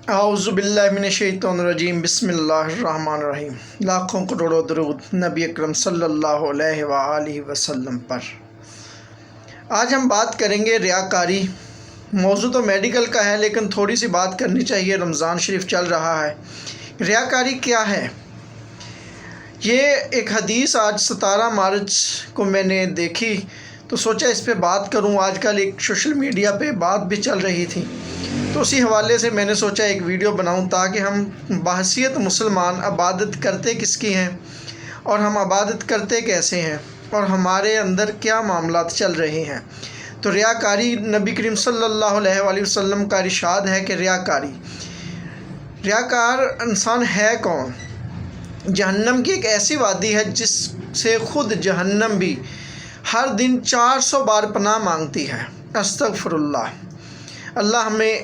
اعوذ باللہ من الشیطان الرجیم بسم اللہ الرحمن الرحیم۔ لاکھوں کروڑوں درود نبی اکرم صلی اللہ علیہ وآلہ وسلم پر۔ آج ہم بات کریں گے ریاکاری۔ موضوع تو میڈیکل کا ہے لیکن تھوڑی سی بات کرنی چاہیے، رمضان شریف چل رہا ہے۔ ریاکاری کیا ہے؟ یہ ایک حدیث آج 17 مارچ کو میں نے دیکھی تو سوچا اس پہ بات کروں۔ آج کل ایک سوشل میڈیا پہ بات بھی چل رہی تھی تو اسی حوالے سے میں نے سوچا ایک ویڈیو بناؤں تاکہ ہم بحیثیت مسلمان عبادت کرتے کس کی ہیں اور ہم عبادت کرتے کیسے ہیں اور ہمارے اندر کیا معاملات چل رہے ہیں۔ تو ریاکاری، نبی کریم صلی اللہ علیہ وآلہ وسلم کا ارشاد ہے کہ ریاکار انسان ہے کون؟ جہنم کی ایک ایسی وادی ہے جس سے خود جہنم بھی ہر دن 400 بار پناہ مانگتی ہے۔ استغفر اللہ۔ اللہ ہمیں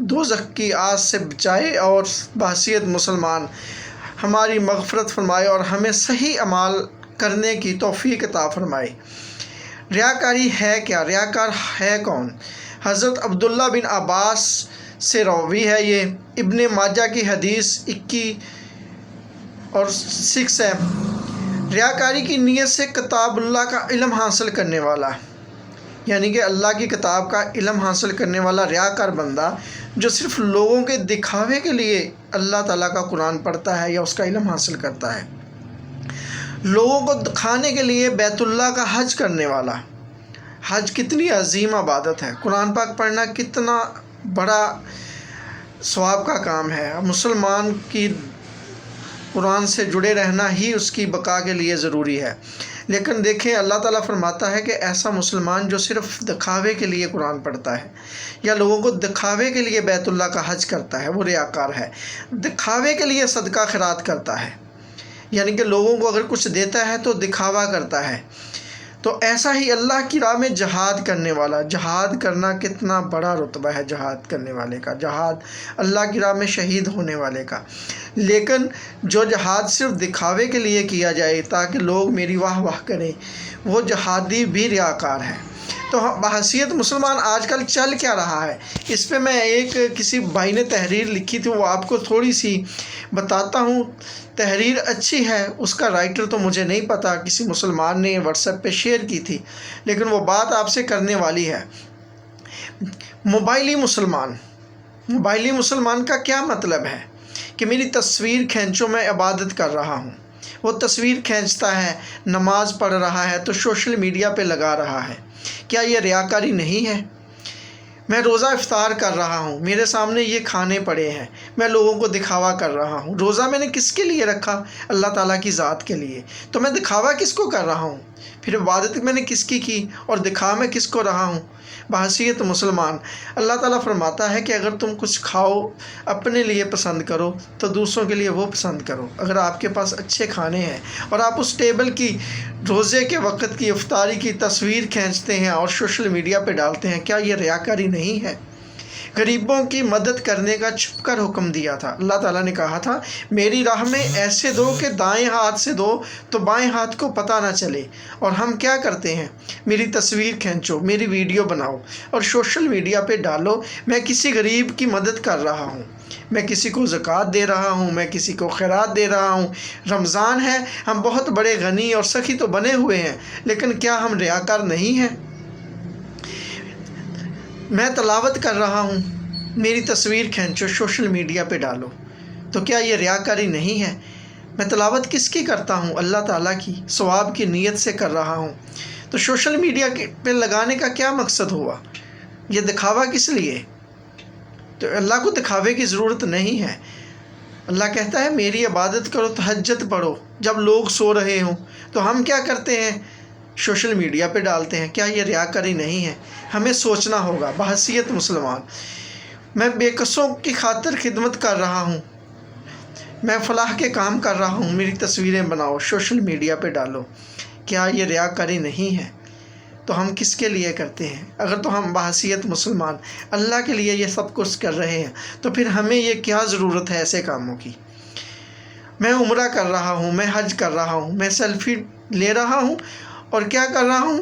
دوزخ کی آگ سے بچائے اور بحیثیت مسلمان ہماری مغفرت فرمائے اور ہمیں صحیح اعمال کرنے کی توفیق عطا فرمائے۔ ریاکاری ہے کیا؟ ریاکار ہے کون؟ حضرت عبداللہ بن عباس سے روی ہے، یہ ابن ماجہ کی حدیث 21 اور 6 ہے۔ ریاکاری کی نیت سے کتاب اللہ کا علم حاصل کرنے والا، یعنی کہ اللہ کی کتاب کا علم حاصل کرنے والا ریاکار بندہ جو صرف لوگوں کے دکھاوے کے لیے اللہ تعالیٰ کا قرآن پڑھتا ہے یا اس کا علم حاصل کرتا ہے، لوگوں کو دکھانے کے لیے بیت اللہ کا حج کرنے والا۔ حج کتنی عظیم عبادت ہے، قرآن پاک پڑھنا کتنا بڑا ثواب کا کام ہے۔ مسلمان کی قرآن سے جڑے رہنا ہی اس کی بقا کے لیے ضروری ہے، لیکن دیکھیں اللہ تعالیٰ فرماتا ہے کہ ایسا مسلمان جو صرف دکھاوے کے لیے قرآن پڑھتا ہے یا لوگوں کو دکھاوے کے لیے بیت اللہ کا حج کرتا ہے وہ ریاکار ہے۔ دکھاوے کے لیے صدقہ خیرات کرتا ہے، یعنی کہ لوگوں کو اگر کچھ دیتا ہے تو دکھاوا کرتا ہے۔ تو ایسا ہی اللہ کی راہ میں جہاد کرنے والا، جہاد کرنا کتنا بڑا رتبہ ہے جہاد کرنے والے کا، جہاد اللہ کی راہ میں شہید ہونے والے کا۔ لیکن جو جہاد صرف دکھاوے کے لیے کیا جائے تاکہ لوگ میری واہ واہ کریں، وہ جہادی بھی ریاکار ہے۔ تو بحیثیت مسلمان آج کل چل کیا رہا ہے، اس پہ میں کسی بھائی نے تحریر لکھی تھی، وہ آپ کو تھوڑی سی بتاتا ہوں۔ تحریر اچھی ہے، اس کا رائٹر تو مجھے نہیں پتا، کسی مسلمان نے واٹس ایپ پہ شیئر کی تھی، لیکن وہ بات آپ سے کرنے والی ہے۔ موبائلی مسلمان کا کیا مطلب ہے کہ میری تصویر کھینچو، میں عبادت کر رہا ہوں، وہ تصویر کھینچتا ہے، نماز پڑھ رہا ہے تو سوشل میڈیا پہ لگا رہا ہے، کیا یہ ریاکاری نہیں ہے؟ میں روزہ افطار کر رہا ہوں، میرے سامنے یہ کھانے پڑے ہیں، میں لوگوں کو دکھاوا کر رہا ہوں۔ روزہ میں نے کس کے لیے رکھا؟ اللہ تعالیٰ کی ذات کے لیے، تو میں دکھاوا کس کو کر رہا ہوں؟ پھر عبادت میں نے کس کی اور دکھاوا میں کس کو رہا ہوں؟ بحیثیت مسلمان اللہ تعالیٰ فرماتا ہے کہ اگر تم کچھ کھاؤ اپنے لیے پسند کرو تو دوسروں کے لیے وہ پسند کرو۔ اگر آپ کے پاس اچھے کھانے ہیں اور آپ اس ٹیبل کی روزے کے وقت کی افطاری کی تصویر کھینچتے ہیں اور سوشل میڈیا پہ ڈالتے ہیں، کیا یہ ریاکاری نہیں ہے؟ غریبوں کی مدد کرنے کا چھپ کر حکم دیا تھا۔ اللہ تعالیٰ نے کہا تھا میری راہ میں ایسے دو کہ دائیں ہاتھ سے دو تو بائیں ہاتھ کو پتہ نہ چلے، اور ہم کیا کرتے ہیں؟ میری تصویر کھینچو، میری ویڈیو بناؤ اور سوشل میڈیا پہ ڈالو، میں کسی غریب کی مدد کر رہا ہوں، میں کسی کو زکوٰۃ دے رہا ہوں، میں کسی کو خیرات دے رہا ہوں۔ رمضان ہے، ہم بہت بڑے غنی اور سخی تو بنے ہوئے ہیں، لیکن کیا ہم ریاکار نہیں ہیں؟ میں تلاوت کر رہا ہوں، میری تصویر کھینچو، سوشل میڈیا پہ ڈالو، تو کیا یہ ریاکاری نہیں ہے؟ میں تلاوت کس کی کرتا ہوں؟ اللہ تعالیٰ کی، ثواب کی نیت سے کر رہا ہوں، تو سوشل میڈیا پہ لگانے کا کیا مقصد ہوا؟ یہ دکھاوا کس لیے؟ تو اللہ کو دکھاوے کی ضرورت نہیں ہے۔ اللہ کہتا ہے میری عبادت کرو، تہجد پڑھو جب لوگ سو رہے ہوں، تو ہم کیا کرتے ہیں؟ سوشل میڈیا پہ ڈالتے ہیں۔ کیا یہ ریاکاری نہیں ہے؟ ہمیں سوچنا ہوگا۔ بحیثیت مسلمان میں بے کسوں کی خاطر خدمت کر رہا ہوں، میں فلاح کے کام کر رہا ہوں، میری تصویریں بناؤ، سوشل میڈیا پہ ڈالو، کیا یہ ریاکاری نہیں ہے؟ تو ہم کس کے لیے کرتے ہیں؟ اگر تو ہم بحیثیت مسلمان اللہ کے لیے یہ سب کچھ کر رہے ہیں تو پھر ہمیں یہ کیا ضرورت ہے ایسے کاموں کی؟ میں عمرہ کر رہا ہوں، میں حج کر رہا ہوں، میں سیلفی لے رہا ہوں اور کیا کر رہا ہوں؟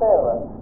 7।